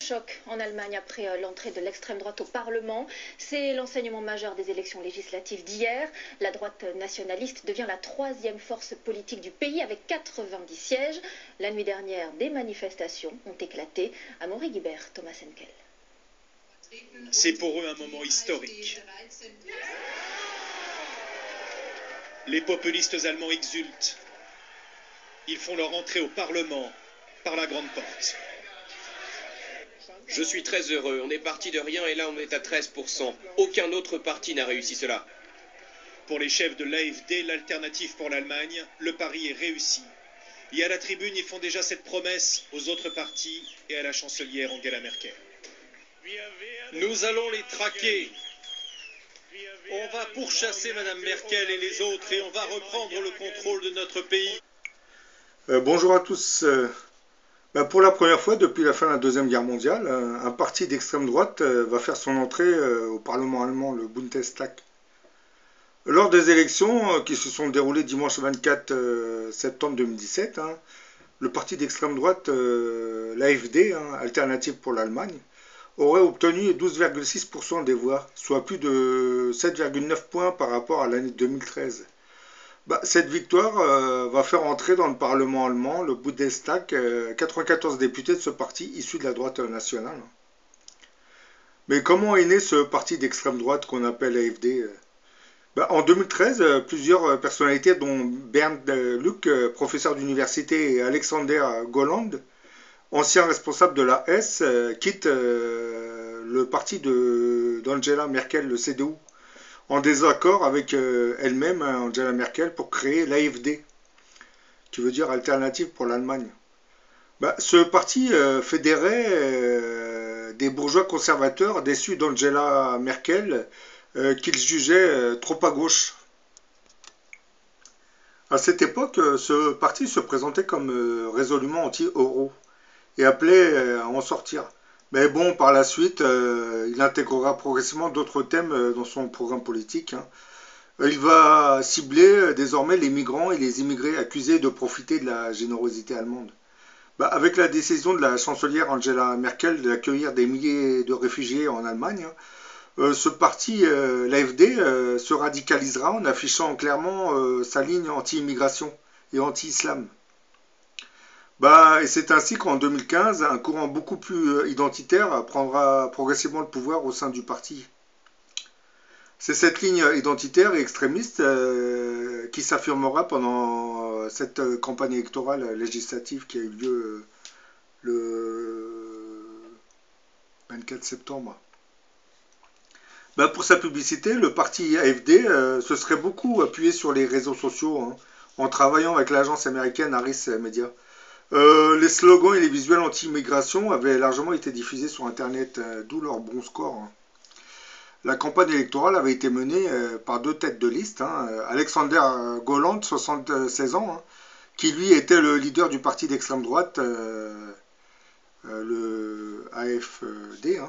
Choc en Allemagne après l'entrée de l'extrême droite au Parlement. C'est l'enseignement majeur des élections législatives d'hier. La droite nationaliste devient la troisième force politique du pays avec 90 sièges. La nuit dernière, des manifestations ont éclaté. À Maury-Guibert, Thomas Henkel. C'est pour eux un moment historique. Les populistes allemands exultent. Ils font leur entrée au Parlement par la grande porte. Je suis très heureux, on est parti de rien et là on est à 13%. Aucun autre parti n'a réussi cela. Pour les chefs de l'AfD, l'alternative pour l'Allemagne, le pari est réussi. Et à la tribune, ils font déjà cette promesse aux autres partis et à la chancelière Angela Merkel. Nous allons les traquer. On va pourchasser Mme Merkel et les autres et on va reprendre le contrôle de notre pays. Bonjour à tous. Pour la première fois depuis la fin de la Deuxième Guerre mondiale, un parti d'extrême droite va faire son entrée au Parlement allemand, le Bundestag. Lors des élections qui se sont déroulées dimanche 24 septembre 2017, le parti d'extrême droite, l'AfD, Alternative pour l'Allemagne, aurait obtenu 12,6% des voix, soit plus de 7,9 points par rapport à l'année 2013. Cette victoire va faire entrer dans le Parlement allemand, le Bundestag, 94 députés de ce parti issus de la droite nationale. Mais comment est né ce parti d'extrême droite qu'on appelle AfD? En 2013, plusieurs personnalités, dont Bernd Lucke, professeur d'université, et Alexander Gauland, ancien responsable de la S, quittent le parti d'Angela Merkel, le CDU, en désaccord avec elle-même, Angela Merkel, pour créer l'AfD, qui veut dire Alternative pour l'Allemagne. Ce parti fédérait des bourgeois conservateurs déçus d'Angela Merkel, qu'ils jugeaient trop à gauche. À cette époque, ce parti se présentait comme résolument anti-euro et appelait à en sortir. Mais bon, par la suite, il intégrera progressivement d'autres thèmes dans son programme politique. Il va cibler désormais les migrants et les immigrés accusés de profiter de la générosité allemande. Avec la décision de la chancelière Angela Merkel d'accueillir des milliers de réfugiés en Allemagne, ce parti, l'AfD, se radicalisera en affichant clairement sa ligne anti-immigration et anti-islam. Et c'est ainsi qu'en 2015, un courant beaucoup plus identitaire prendra progressivement le pouvoir au sein du parti. C'est cette ligne identitaire et extrémiste qui s'affirmera pendant cette campagne électorale législative qui a eu lieu le 24 septembre. Pour sa publicité, le parti AfD se serait beaucoup appuyé sur les réseaux sociaux en travaillant avec l'agence américaine Harris Media. Les slogans et les visuels anti-immigration avaient largement été diffusés sur Internet, d'où leur bon score. La campagne électorale avait été menée par deux têtes de liste, Alexander Gauland, 76 ans, qui lui était le leader du parti d'extrême droite, le AfD.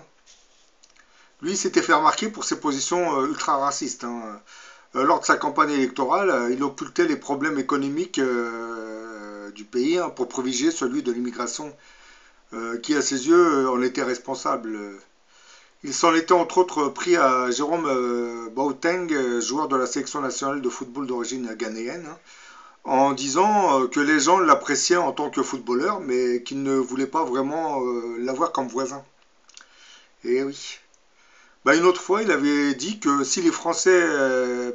Lui s'était fait remarquer pour ses positions ultra-racistes. Lors de sa campagne électorale, il occultait les problèmes économiques du pays pour privilégier celui de l'immigration, qui à ses yeux en était responsable. Il s'en était entre autres pris à Jérôme Boateng, joueur de la sélection nationale de football d'origine ghanéenne, en disant que les gens l'appréciaient en tant que footballeur, mais qu'ils ne voulaient pas vraiment l'avoir comme voisin. Et oui. Une autre fois, il avait dit que si les Français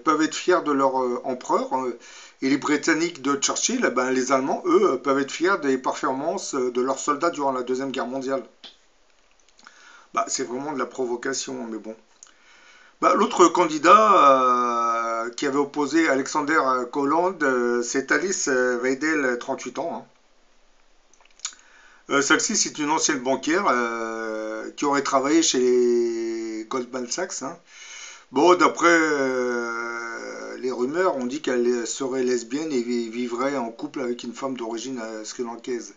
peuvent être fiers de leur empereur et les Britanniques de Churchill, les Allemands, eux, peuvent être fiers des performances de leurs soldats durant la Deuxième Guerre mondiale. C'est vraiment de la provocation, mais bon. L'autre candidat qui avait opposé Alexander Gauland, c'est Alice Weidel, 38 ans. Celle-ci, c'est une ancienne banquière qui aurait travaillé chez les Goldman Sachs. D'après les rumeurs, on dit qu'elle serait lesbienne et vivrait en couple avec une femme d'origine sri-lankaise.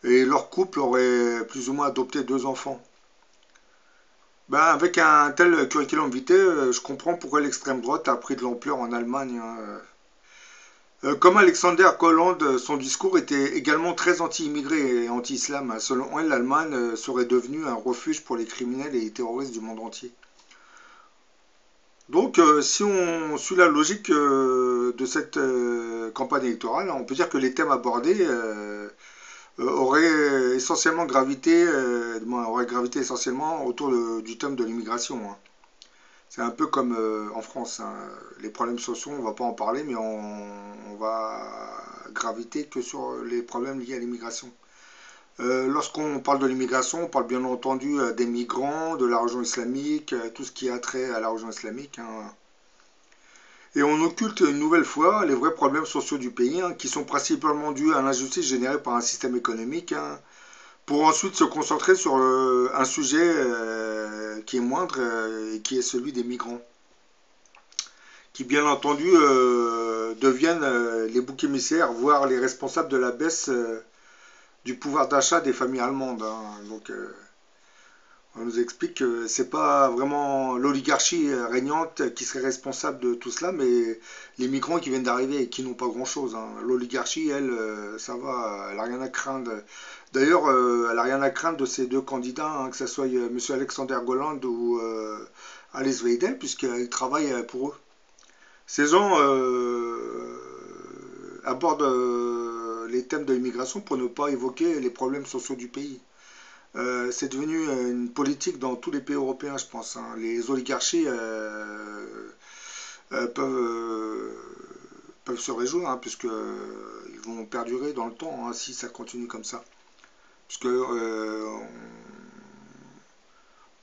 Et leur couple aurait plus ou moins adopté 2 enfants. Avec un tel curriculum vitae, je comprends pourquoi l'extrême droite a pris de l'ampleur en Allemagne. Comme Alexander Holland, son discours était également très anti-immigré et anti-islam. Selon elle, l'Allemagne serait devenue un refuge pour les criminels et les terroristes du monde entier. Donc, si on suit la logique de cette campagne électorale, on peut dire que les thèmes abordés auraient essentiellement gravité, essentiellement autour du thème de l'immigration. Hein. C'est un peu comme en France. Hein. Les problèmes sociaux, on ne va pas en parler, mais on va graviter que sur les problèmes liés à l'immigration. Lorsqu'on parle de l'immigration, on parle bien entendu des migrants, de la région islamique, tout ce qui a trait à la région islamique. Hein. Et on occulte une nouvelle fois les vrais problèmes sociaux du pays, hein, qui sont principalement dus à l'injustice générée par un système économique, hein, pour ensuite se concentrer sur un sujet qui est moindre et qui est celui des migrants, qui bien entendu deviennent les boucs émissaires, voire les responsables de la baisse du pouvoir d'achat des familles allemandes. Hein. Donc on nous explique que c'est pas vraiment l'oligarchie régnante qui serait responsable de tout cela, mais les migrants qui viennent d'arriver et qui n'ont pas grand-chose. Hein. L'oligarchie, elle, ça va, elle n'a rien à craindre. D'ailleurs, elle n'a rien à craindre de ces deux candidats, hein, que ce soit M. Alexander Holland ou Alice Weidel, puisqu'ils travaillent pour eux. Ces gens abordent les thèmes de l'immigration pour ne pas évoquer les problèmes sociaux du pays. C'est devenu une politique dans tous les pays européens, je pense. Hein. Les oligarchies peuvent se réjouir, hein, puisqu'ils vont perdurer dans le temps, hein, si ça continue comme ça. Puisque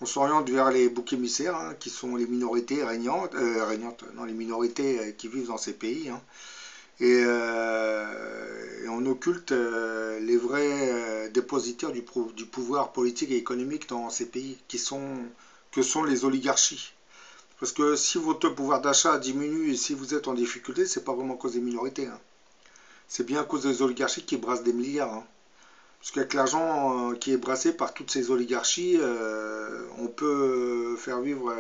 on s'oriente vers les boucs émissaires, hein, qui sont les minorités les minorités qui vivent dans ces pays. Hein. Et on occulte les vrais dépositaires du pouvoir politique et économique dans ces pays, que sont les oligarchies. Parce que si votre pouvoir d'achat diminue et si vous êtes en difficulté, c'est pas vraiment à cause des minorités. Hein. C'est bien à cause des oligarchies qui brassent des milliards. Hein. Parce qu'avec l'argent qui est brassé par toutes ces oligarchies, on peut faire vivre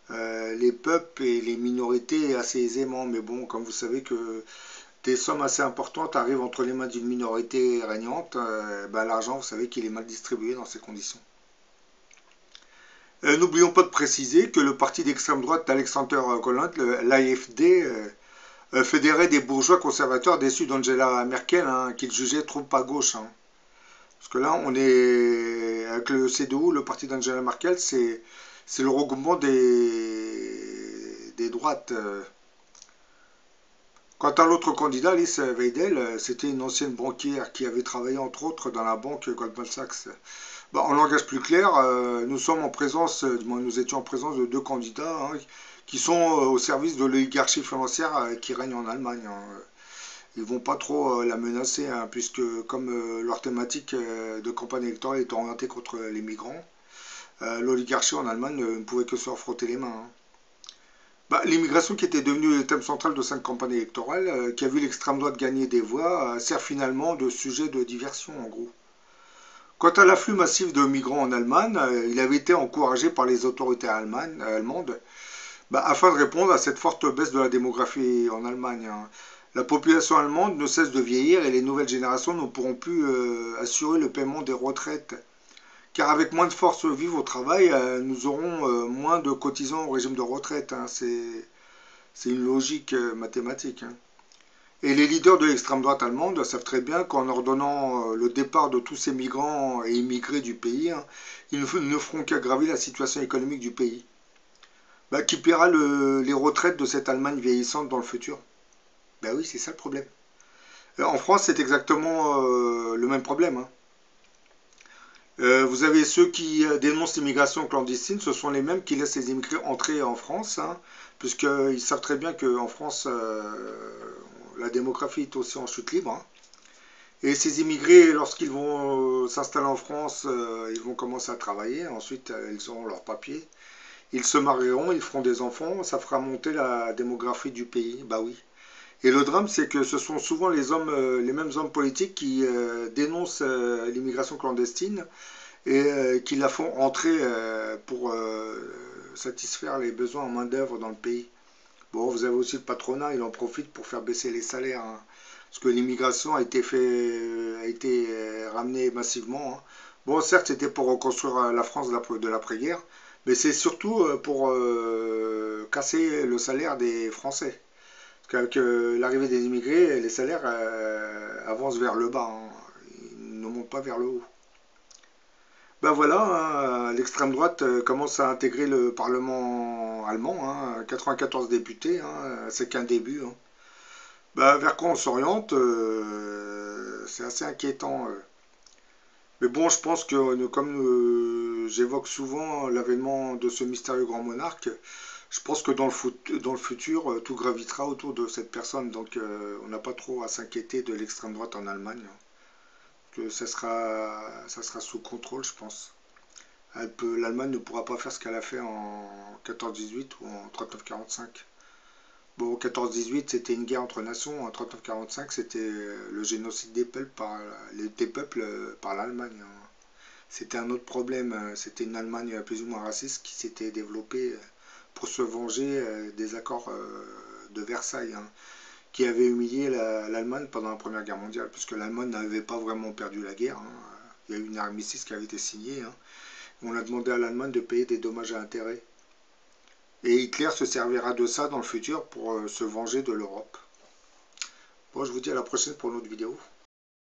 les peuples et les minorités assez aisément. Mais bon, comme vous savez que des sommes assez importantes arrivent entre les mains d'une minorité régnante, l'argent, vous savez qu'il est mal distribué dans ces conditions. N'oublions pas de préciser que le parti d'extrême droite d'Alexander Holland, l'AfD, fédérait des bourgeois conservateurs déçus d'Angela Merkel, hein, qu'ils jugeaient trop à gauche. Hein. Parce que là, on est avec le CDU, le parti d'Angela Merkel, c'est le regroupement des droites. Quant à l'autre candidat, Alice Weidel, c'était une ancienne banquière qui avait travaillé entre autres dans la banque Goldman Sachs. En langage plus clair, nous étions en présence de deux candidats, hein, qui sont au service de l'oligarchie financière qui règne en Allemagne. Hein. Ils ne vont pas trop la menacer, hein, puisque comme leur thématique de campagne électorale est orientée contre les migrants, l'oligarchie en Allemagne ne pouvait que se frotter les mains. Hein. L'immigration, qui était devenue le thème central de cette campagne électorale, qui a vu l'extrême droite gagner des voix, sert finalement de sujet de diversion en gros. Quant à l'afflux massif de migrants en Allemagne, il avait été encouragé par les autorités allemandes afin de répondre à cette forte baisse de la démographie en Allemagne. Hein. La population allemande ne cesse de vieillir et les nouvelles générations ne pourront plus assurer le paiement des retraites. Car avec moins de force vive au travail, nous aurons moins de cotisants au régime de retraite. Hein. C'est une logique mathématique. Hein. Et les leaders de l'extrême droite allemande savent très bien qu'en ordonnant le départ de tous ces migrants et immigrés du pays, hein, ils ne feront qu'aggraver la situation économique du pays. Qui paiera les retraites de cette Allemagne vieillissante dans le futur? Oui, c'est ça le problème. En France, c'est exactement le même problème. Hein. Vous avez ceux qui dénoncent l'immigration clandestine, ce sont les mêmes qui laissent les immigrés entrer en France, hein, puisqu'ils savent très bien qu'en France, la démographie est aussi en chute libre. Hein. Et ces immigrés, lorsqu'ils vont s'installer en France, ils vont commencer à travailler, ensuite ils auront leurs papiers, ils se marieront, ils feront des enfants, ça fera monter la démographie du pays, oui. Et le drame, c'est que ce sont souvent les mêmes hommes politiques qui dénoncent l'immigration clandestine et qui la font entrer pour satisfaire les besoins en main-d'œuvre dans le pays. Bon, vous avez aussi le patronat, il en profite pour faire baisser les salaires, hein, parce que l'immigration a été ramenée massivement, hein. Bon, certes, c'était pour reconstruire la France de l'après-guerre, mais c'est surtout pour casser le salaire des Français. Parce qu'avec l'arrivée des immigrés, les salaires avancent vers le bas, hein. Ils ne montent pas vers le haut. Ben voilà, hein, l'extrême droite commence à intégrer le Parlement allemand, hein, 94 députés, hein, c'est qu'un début, hein. Ben, vers quoi on s'oriente, c'est assez inquiétant. Mais bon, je pense que comme j'évoque souvent l'avènement de ce mystérieux grand monarque, je pense que dans le futur, tout gravitera autour de cette personne. Donc on n'a pas trop à s'inquiéter de l'extrême droite en Allemagne, hein. Que ça sera sous contrôle, je pense. L'Allemagne ne pourra pas faire ce qu'elle a fait en 14-18 ou en 39-45. Bon, 14-18, c'était une guerre entre nations. En 39-45, c'était le génocide des peuples par l'Allemagne, hein. C'était un autre problème. C'était une Allemagne plus ou moins raciste qui s'était développée pour se venger des accords de Versailles, hein, qui avaient humilié l'Allemagne pendant la Première Guerre mondiale, puisque l'Allemagne n'avait pas vraiment perdu la guerre, hein. Il y a eu une armistice qui avait été signée, hein. On a demandé à l'Allemagne de payer des dommages à intérêts. Et Hitler se servira de ça dans le futur pour se venger de l'Europe. Bon, je vous dis à la prochaine pour une autre vidéo.